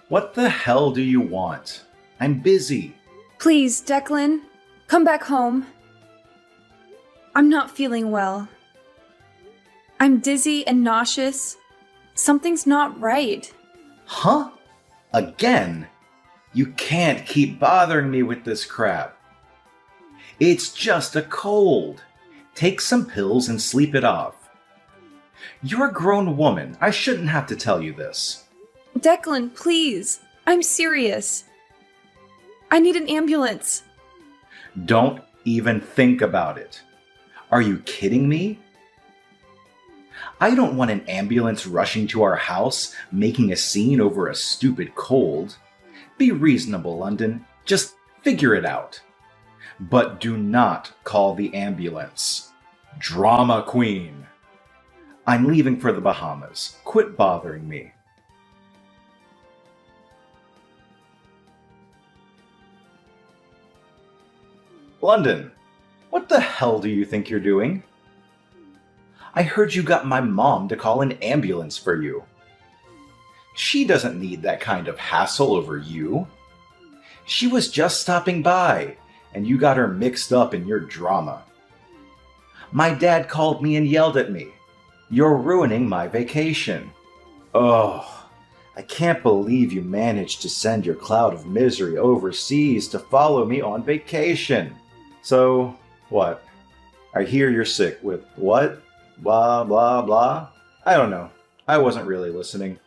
What the hell do you want? I'm busy. Please, Declan, come back home. I'm not feeling well. I'm dizzy and nauseous. Something's not right. Huh? Again? You can't keep bothering me with this crap. It's just a cold. Take some pills and sleep it off. You're a grown woman. I shouldn't have to tell you this. Declan, please. I'm serious. I need an ambulance. Don't even think about it. Are you kidding me? I don't want an ambulance rushing to our house, making a scene over a stupid cold. Be reasonable, London. Just figure it out. But do not call the ambulance. Drama queen. I'm leaving for the Bahamas. Quit bothering me. London, what the hell do you think you're doing? I heard you got my mom to call an ambulance for you. She doesn't need that kind of hassle over you. She was just stopping by, and you got her mixed up in your drama. My dad called me and yelled at me. You're ruining my vacation. Oh, I can't believe you managed to send your cloud of misery overseas to follow me on vacation. So, what? I hear you're sick with what? Blah, blah, blah? I don't know. I wasn't really listening.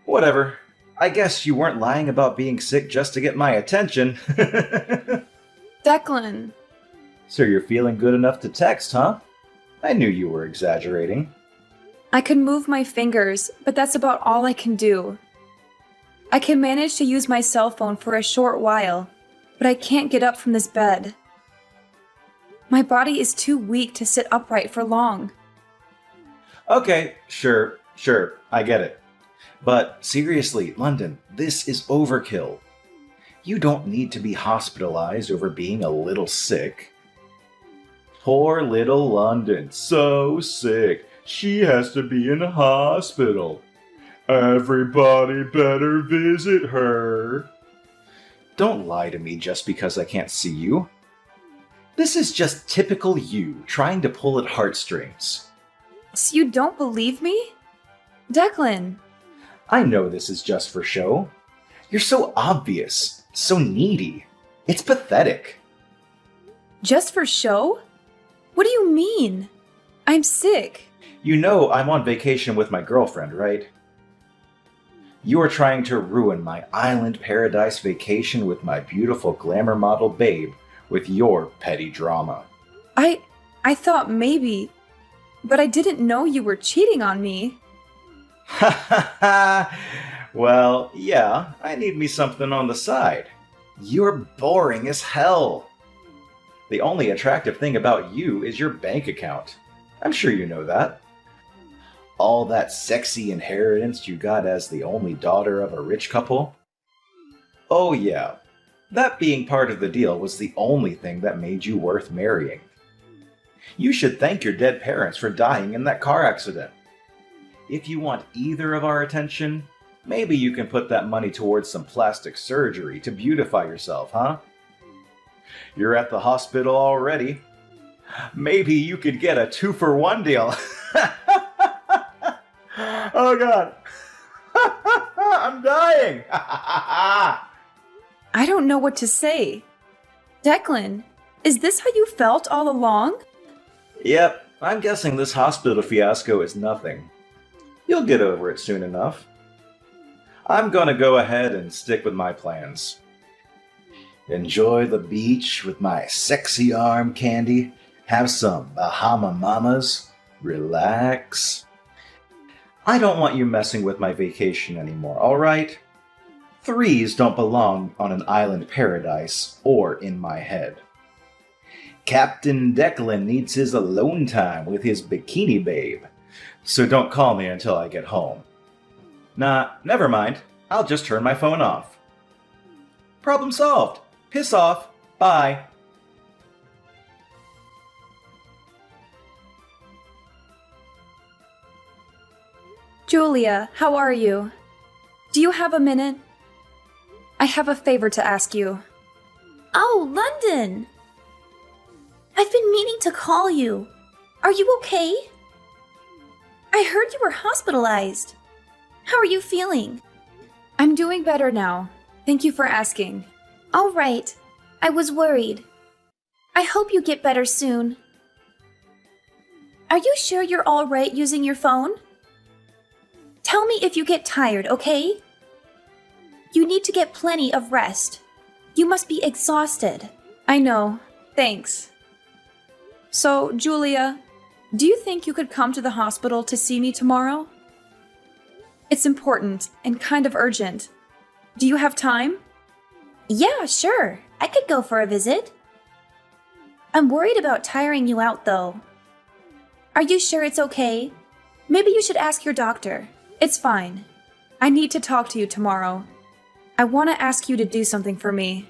Whatever. I guess you weren't lying about being sick just to get my attention. Declan. So you're feeling good enough to text, huh? I knew you were exaggerating. I can move my fingers, but that's about all I can do. I can manage to use my cell phone for a short while, but I can't get up from this bed. My body is too weak to sit upright for long. Okay, sure, I get it. But seriously, London, this is overkill. You don't need to be hospitalized over being a little sick. Poor little London, so sick. She has to be in a hospital. Everybody better visit her. Don't lie to me just because I can't see you. This is just typical you trying to pull at heartstrings. So you don't believe me? Declan. I know this is just for show. You're so obvious, so needy. It's pathetic. Just for show? What do you mean? I'm sick. You know I'm on vacation with my girlfriend, right? You are trying to ruin my island paradise vacation with my beautiful glamour model babe with your petty drama. I thought maybe, but I didn't know you were cheating on me. Ha ha ha! Well, yeah, I need me something on the side. You're boring as hell. The only attractive thing about you is your bank account. I'm sure you know that. All that sexy inheritance you got as the only daughter of a rich couple. Oh yeah, that being part of the deal was the only thing that made you worth marrying. You should thank your dead parents for dying in that car accident. If you want either of our attention, maybe you can put that money towards some plastic surgery to beautify yourself, huh? You're at the hospital already. Maybe you could get a 2-for-1 deal. Oh god. I'm dying. I don't know what to say. Declan, is this how you felt all along? Yep, I'm guessing this hospital fiasco is nothing. You'll get over it soon enough. I'm gonna go ahead and stick with my plans. Enjoy the beach with my sexy arm candy, have some Bahama Mamas, relax. I don't want you messing with my vacation anymore, alright? Threes don't belong on an island paradise or in my head. Captain Declan needs his alone time with his bikini babe, so don't call me until I get home. Nah, never mind. I'll just turn my phone off. Problem solved. Piss off. Bye. Julia, how are you? Do you have a minute? I have a favor to ask you. Oh, London! I've been meaning to call you. Are you okay? I heard you were hospitalized. How are you feeling? I'm doing better now. Thank you for asking. All right. I was worried. I hope you get better soon. Are you sure you're all right using your phone? Tell me if you get tired, okay? You need to get plenty of rest. You must be exhausted. I know. Thanks. So, Julia, do you think you could come to the hospital to see me tomorrow? It's important and kind of urgent. Do you have time? Yeah, sure. I could go for a visit. I'm worried about tiring you out, though. Are you sure it's okay? Maybe you should ask your doctor. It's fine. I need to talk to you tomorrow. I want to ask you to do something for me.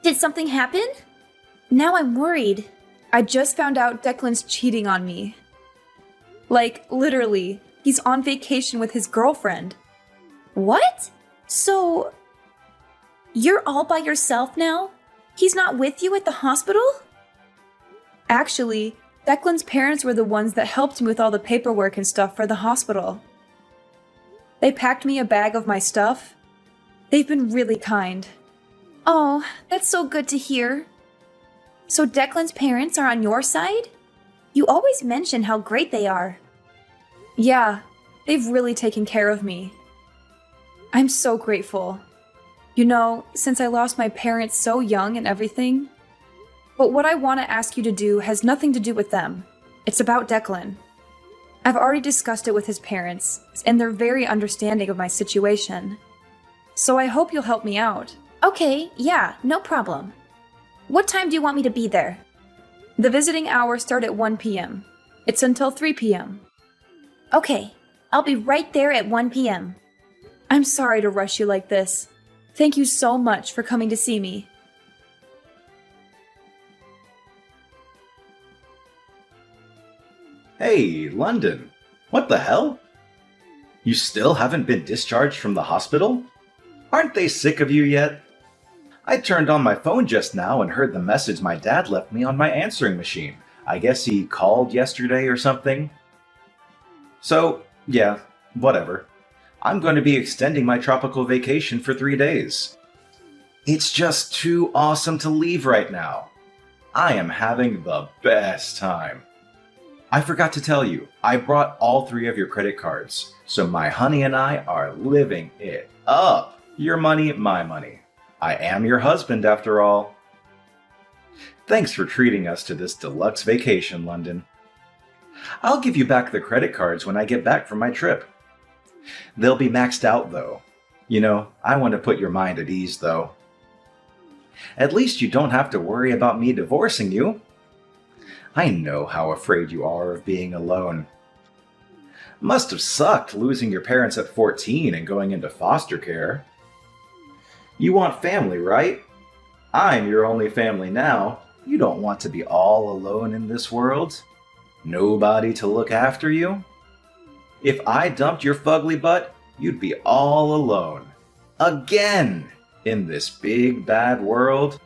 Did something happen? Now I'm worried. I just found out Declan's cheating on me. Like, literally, he's on vacation with his girlfriend. What? So, you're all by yourself now? He's not with you at the hospital? Actually, Declan's parents were the ones that helped me with all the paperwork and stuff for the hospital. They packed me a bag of my stuff. They've been really kind. Oh, that's so good to hear. So Declan's parents are on your side? You always mention how great they are. Yeah, they've really taken care of me. I'm so grateful. You know, since I lost my parents so young and everything. But what I want to ask you to do has nothing to do with them. It's about Declan. I've already discussed it with his parents, and they're very understanding of my situation. So I hope you'll help me out. Okay, yeah, no problem. What time do you want me to be there? The visiting hours start at 1 p.m. It's until 3 p.m. Okay, I'll be right there at 1 p.m. I'm sorry to rush you like this. Thank you so much for coming to see me. Hey, London. What the hell? You still haven't been discharged from the hospital? Aren't they sick of you yet? I turned on my phone just now and heard the message my dad left me on my answering machine. I guess he called yesterday or something. So, yeah, whatever. I'm going to be extending my tropical vacation for 3 days. It's just too awesome to leave right now. I am having the best time. I forgot to tell you, I brought all 3 of your credit cards, so my honey and I are living it up. Your money, my money. I am your husband after all. Thanks for treating us to this deluxe vacation, London. I'll give you back the credit cards when I get back from my trip. They'll be maxed out though. You know, I want to put your mind at ease though. At least you don't have to worry about me divorcing you. I know how afraid you are of being alone. Must have sucked losing your parents at 14 and going into foster care. You want family, right? I'm your only family now. You don't want to be all alone in this world. Nobody to look after you. If I dumped your fugly butt, you'd be all alone. Again! In this big bad world.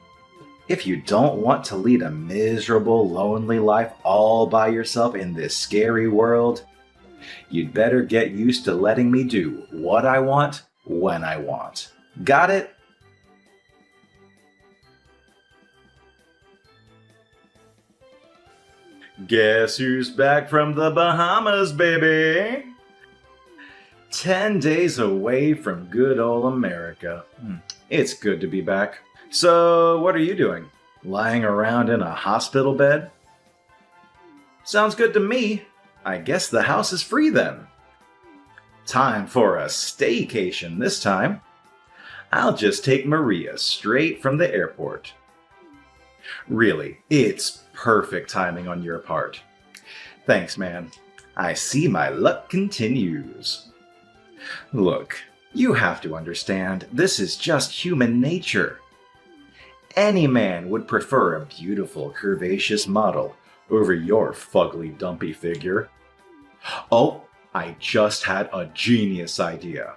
If you don't want to lead a miserable, lonely life all by yourself in this scary world, you'd better get used to letting me do what I want, when I want. Got it? Guess who's back from the Bahamas, baby? 10 days away from good old America. It's good to be back. So, what are you doing? Lying around in a hospital bed? Sounds good to me. I guess the house is free then. Time for a staycation this time. I'll just take Maria straight from the airport. Really, it's perfect timing on your part. Thanks, man. I see my luck continues. Look, you have to understand, this is just human nature. Any man would prefer a beautiful, curvaceous model over your fugly, dumpy figure. Oh, I just had a genius idea.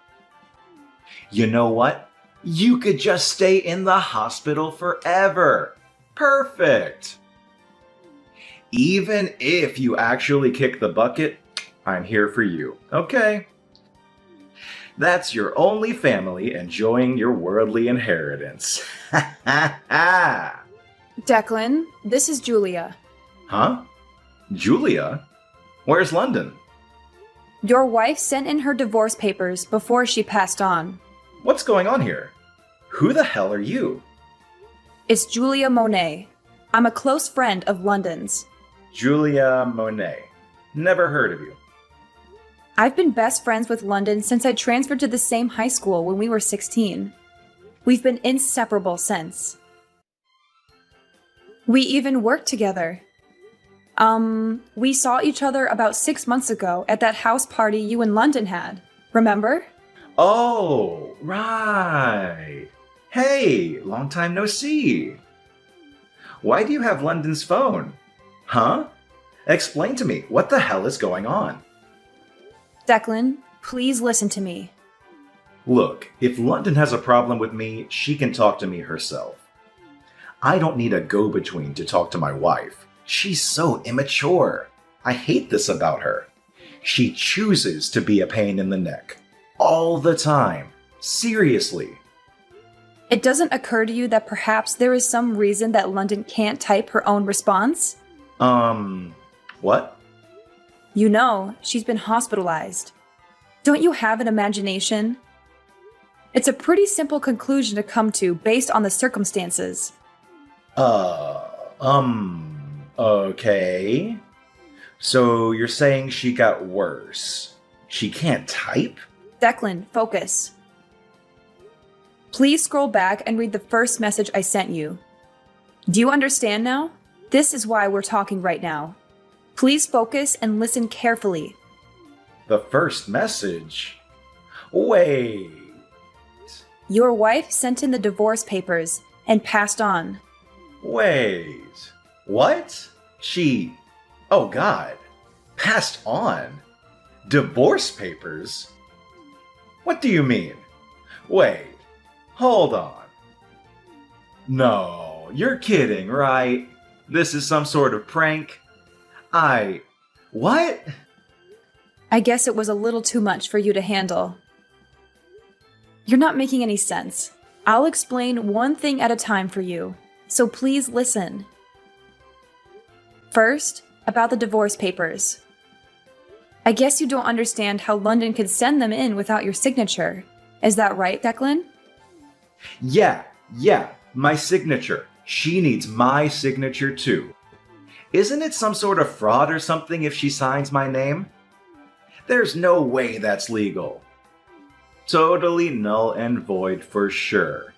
You know what? You could just stay in the hospital forever. Perfect. Even if you actually kick the bucket, I'm here for you, okay? That's your only family enjoying your worldly inheritance. Ha ha ha! Declan, this is Julia. Huh? Julia? Where's London? Your wife sent in her divorce papers before she passed on. What's going on here? Who the hell are you? It's Julia Monet. I'm a close friend of London's. Julia Monet. Never heard of you. I've been best friends with London since I transferred to the same high school when we were 16. We've been inseparable since. We even worked together. We saw each other about 6 months ago at that house party you and London had. Remember? Oh, right. Hey, long time no see. Why do you have London's phone? Huh? Explain to me, what the hell is going on? Declan, please listen to me. Look, if London has a problem with me, she can talk to me herself. I don't need a go-between to talk to my wife. She's so immature. I hate this about her. She chooses to be a pain in the neck. All the time. Seriously. It doesn't occur to you that perhaps there is some reason that London can't type her own response? What? You know, she's been hospitalized. Don't you have an imagination? It's a pretty simple conclusion to come to based on the circumstances. Okay. So you're saying she got worse. She can't type? Declan, focus. Please scroll back and read the first message I sent you. Do you understand now? This is why we're talking right now. Please focus and listen carefully. The first message? Wait. Your wife sent in the divorce papers and passed on. Wait. What? She... Oh God. Passed on? Divorce papers? What do you mean? Wait. Hold on. No, you're kidding, right? This is some sort of prank? What? I guess it was a little too much for you to handle. You're not making any sense. I'll explain one thing at a time for you, so please listen. First, about the divorce papers. I guess you don't understand how London could send them in without your signature. Is that right, Declan? Yeah, my signature. She needs my signature too. Isn't it some sort of fraud or something if she signs my name? There's no way that's legal. Totally null and void for sure.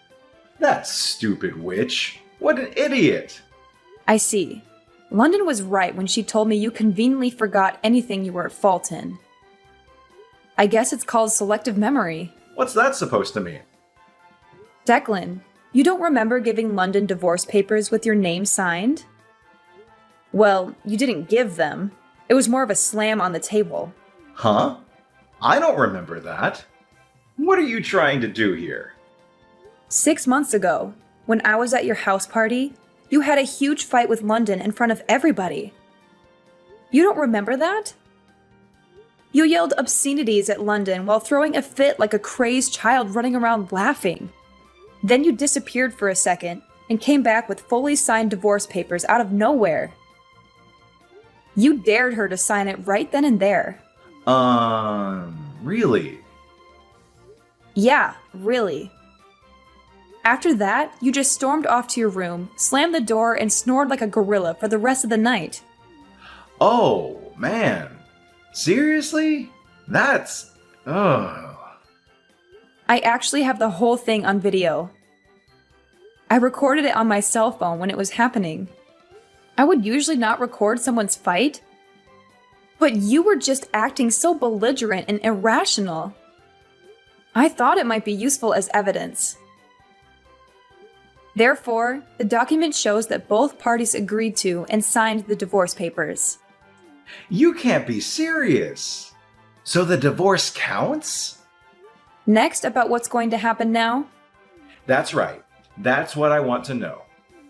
That stupid witch. What an idiot. I see. London was right when she told me you conveniently forgot anything you were at fault in. I guess it's called selective memory. What's that supposed to mean? Declan, you don't remember giving London divorce papers with your name signed? Well, you didn't give them. It was more of a slam on the table. Huh? I don't remember that. What are you trying to do here? 6 months ago, when I was at your house party, you had a huge fight with London in front of everybody. You don't remember that? You yelled obscenities at London while throwing a fit like a crazed child running around laughing. Then you disappeared for a second and came back with fully signed divorce papers out of nowhere. You dared her to sign it right then and there. Really? Yeah, really. After that, you just stormed off to your room, slammed the door, and snored like a gorilla for the rest of the night. Oh, man. Seriously? That's... Ugh. I actually have the whole thing on video. I recorded it on my cell phone when it was happening. I would usually not record someone's fight, but you were just acting so belligerent and irrational. I thought it might be useful as evidence. Therefore, the document shows that both parties agreed to and signed the divorce papers. You can't be serious. So the divorce counts? Next, about what's going to happen now? That's right. That's what I want to know.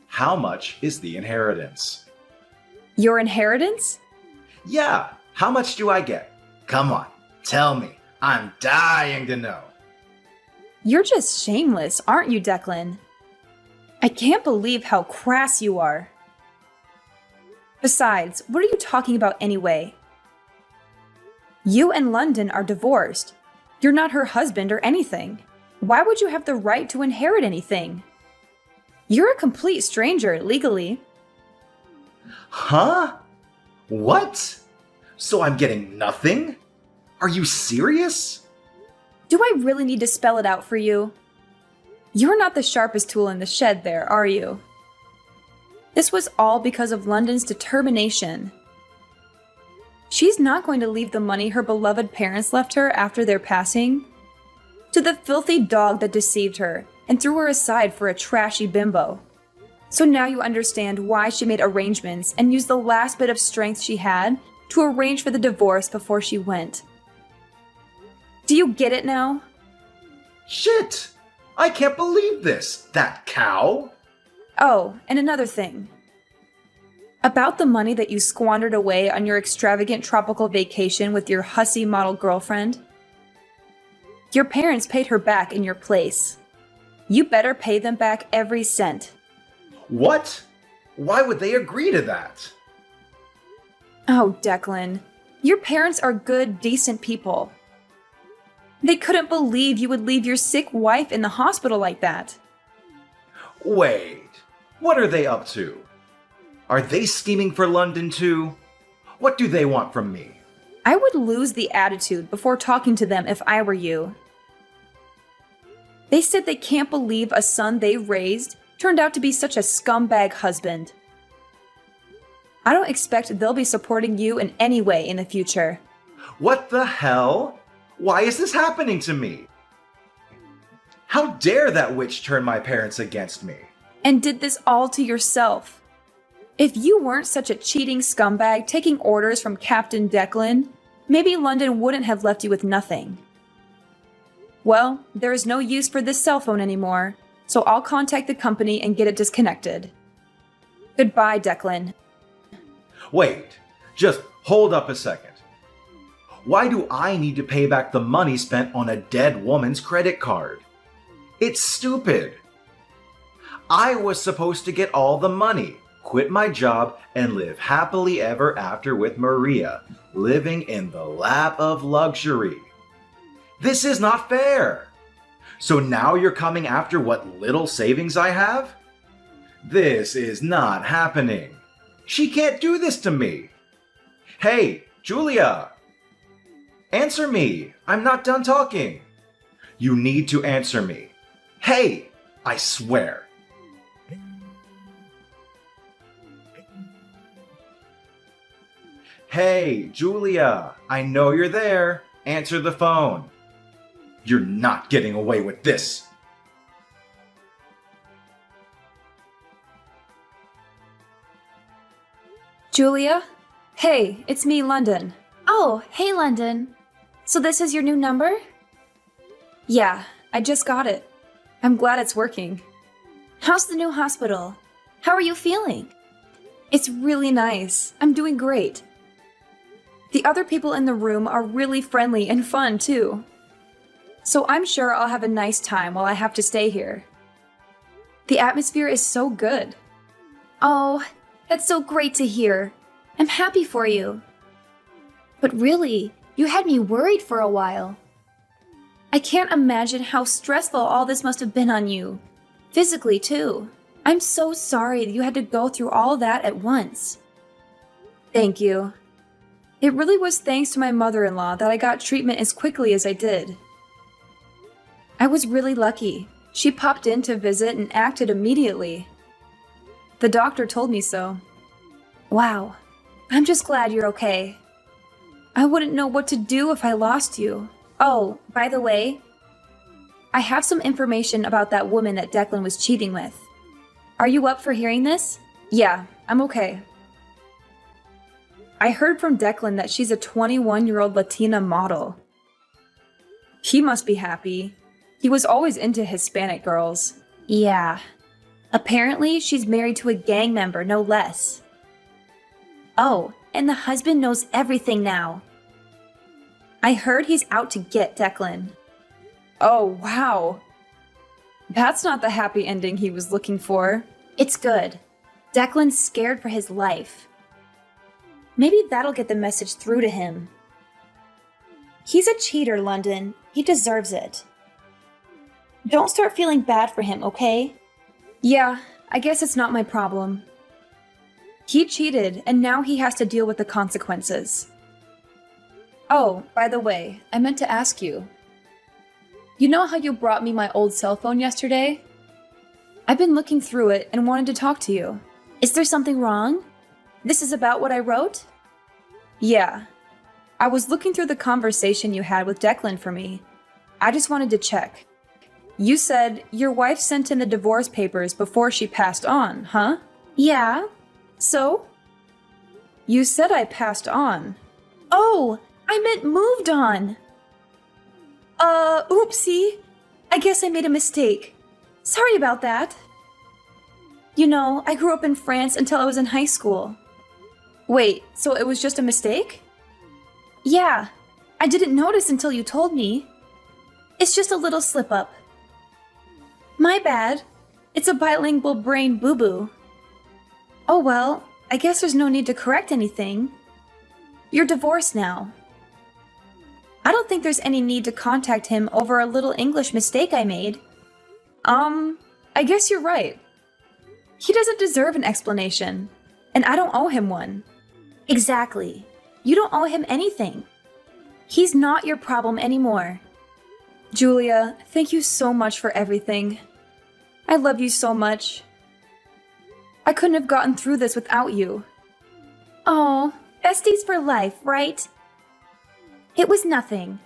How much is the inheritance? Your inheritance? Yeah, how much do I get? Come on, tell me. I'm dying to know. You're just shameless, aren't you, Declan? I can't believe how crass you are. Besides, what are you talking about anyway? You and London are divorced. You're not her husband or anything. Why would you have the right to inherit anything? You're a complete stranger, legally. Huh? What? So I'm getting nothing? Are you serious? Do I really need to spell it out for you? You're not the sharpest tool in the shed there, are you? This was all because of London's determination. She's not going to leave the money her beloved parents left her after their passing to the filthy dog that deceived her and threw her aside for a trashy bimbo. So now you understand why she made arrangements and used the last bit of strength she had to arrange for the divorce before she went. Do you get it now? Shit! I can't believe this! That cow! Oh, and another thing. About the money that you squandered away on your extravagant tropical vacation with your hussy model girlfriend. Your parents paid her back in your place. You better pay them back every cent. What? Why would they agree to that? Oh, Declan. Your parents are good, decent people. They couldn't believe you would leave your sick wife in the hospital like that. Wait, what are they up to? Are they scheming for London too? What do they want from me? I would lose the attitude before talking to them if I were you. They said they can't believe a son they raised turned out to be such a scumbag husband. I don't expect they'll be supporting you in any way in the future. What the hell? Why is this happening to me? How dare that witch turn my parents against me? And did this all to yourself. If you weren't such a cheating scumbag taking orders from Captain Declan, maybe London wouldn't have left you with nothing. Well, there is no use for this cell phone anymore, so I'll contact the company and get it disconnected. Goodbye, Declan. Wait, just hold up a second. Why do I need to pay back the money spent on a dead woman's credit card? It's stupid. I was supposed to get all the money, quit my job, and live happily ever after with Maria, living in the lap of luxury. This is not fair. So now you're coming after what little savings I have? This is not happening. She can't do this to me. Hey, Julia! Answer me! I'm not done talking. You need to answer me. Hey! I swear. Hey, Julia! I know you're there. Answer the phone. You're not getting away with this. Julia? Hey, it's me, London. Oh, hey, London. So this is your new number? Yeah, I just got it. I'm glad it's working. How's the new hospital? How are you feeling? It's really nice. I'm doing great. The other people in the room are really friendly and fun, too. So I'm sure I'll have a nice time while I have to stay here. The atmosphere is so good. Oh, that's so great to hear. I'm happy for you. But really, you had me worried for a while. I can't imagine how stressful all this must have been on you. Physically, too. I'm so sorry that you had to go through all that at once. Thank you. It really was thanks to my mother-in-law that I got treatment as quickly as I did. I was really lucky. She popped in to visit and acted immediately. The doctor told me so. Wow. I'm just glad you're okay. I wouldn't know what to do if I lost you. Oh, by the way, I have some information about that woman that Declan was cheating with. Are you up for hearing this? Yeah, I'm okay. I heard from Declan that she's a 21-year-old Latina model. He must be happy. He was always into Hispanic girls. Yeah. Apparently, she's married to a gang member, no less. Oh, and the husband knows everything now. I heard he's out to get Declan. Oh, wow. That's not the happy ending he was looking for. It's good. Declan's scared for his life. Maybe that'll get the message through to him. He's a cheater, London. He deserves it. Don't start feeling bad for him, okay? Yeah, I guess it's not my problem. He cheated, and now he has to deal with the consequences. Oh, by the way, I meant to ask you. You know how you brought me my old cell phone yesterday? I've been looking through it and wanted to talk to you. Is there something wrong? This is about what I wrote? Yeah. I was looking through the conversation you had with Declan for me. I just wanted to check. You said your wife sent in the divorce papers before she passed on, huh? Yeah. So? You said I passed on. Oh, I meant moved on. Oopsie. I guess I made a mistake. Sorry about that. You know, I grew up in France until I was in high school. Wait, so it was just a mistake? Yeah, I didn't notice until you told me. It's just a little slip-up. My bad. It's a bilingual brain boo-boo. Oh well, I guess there's no need to correct anything. You're divorced now. I don't think there's any need to contact him over a little English mistake I made. I guess you're right. He doesn't deserve an explanation, and I don't owe him one. Exactly. You don't owe him anything. He's not your problem anymore. Julia, thank you so much for everything. I love you so much. I couldn't have gotten through this without you. Oh, besties for life, right? It was nothing.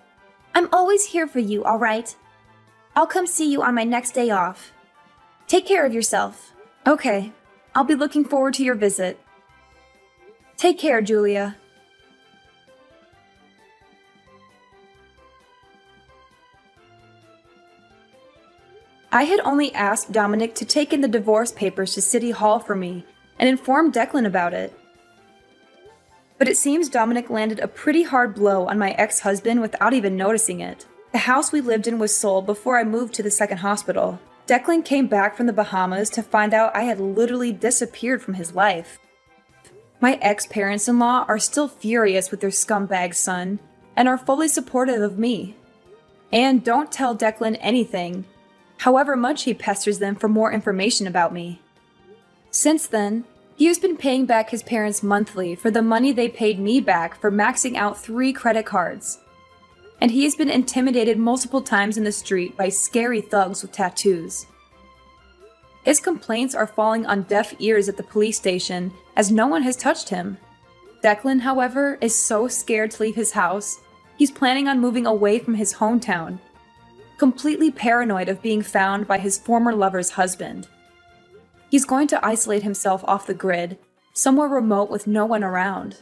I'm always here for you, all right? I'll come see you on my next day off. Take care of yourself. Okay, I'll be looking forward to your visit. Take care, Julia. I had only asked Dominic to take in the divorce papers to City Hall for me and inform Declan about it. But it seems Dominic landed a pretty hard blow on my ex-husband without even noticing it. The house we lived in was sold before I moved to the second hospital. Declan came back from the Bahamas to find out I had literally disappeared from his life. My ex-parents-in-law are still furious with their scumbag son and are fully supportive of me. And don't tell Declan anything, however much he pesters them for more information about me. Since then, he has been paying back his parents monthly for the money they paid me back for maxing out 3 credit cards. And he has been intimidated multiple times in the street by scary thugs with tattoos. His complaints are falling on deaf ears at the police station as no one has touched him. Declan, however, is so scared to leave his house, he's planning on moving away from his hometown, completely paranoid of being found by his former lover's husband. He's going to isolate himself off the grid, somewhere remote with no one around.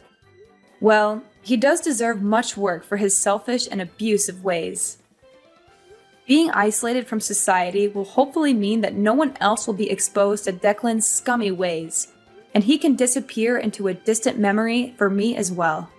Well, he does deserve much work for his selfish and abusive ways. Being isolated from society will hopefully mean that no one else will be exposed to Declan's scummy ways, and he can disappear into a distant memory for me as well.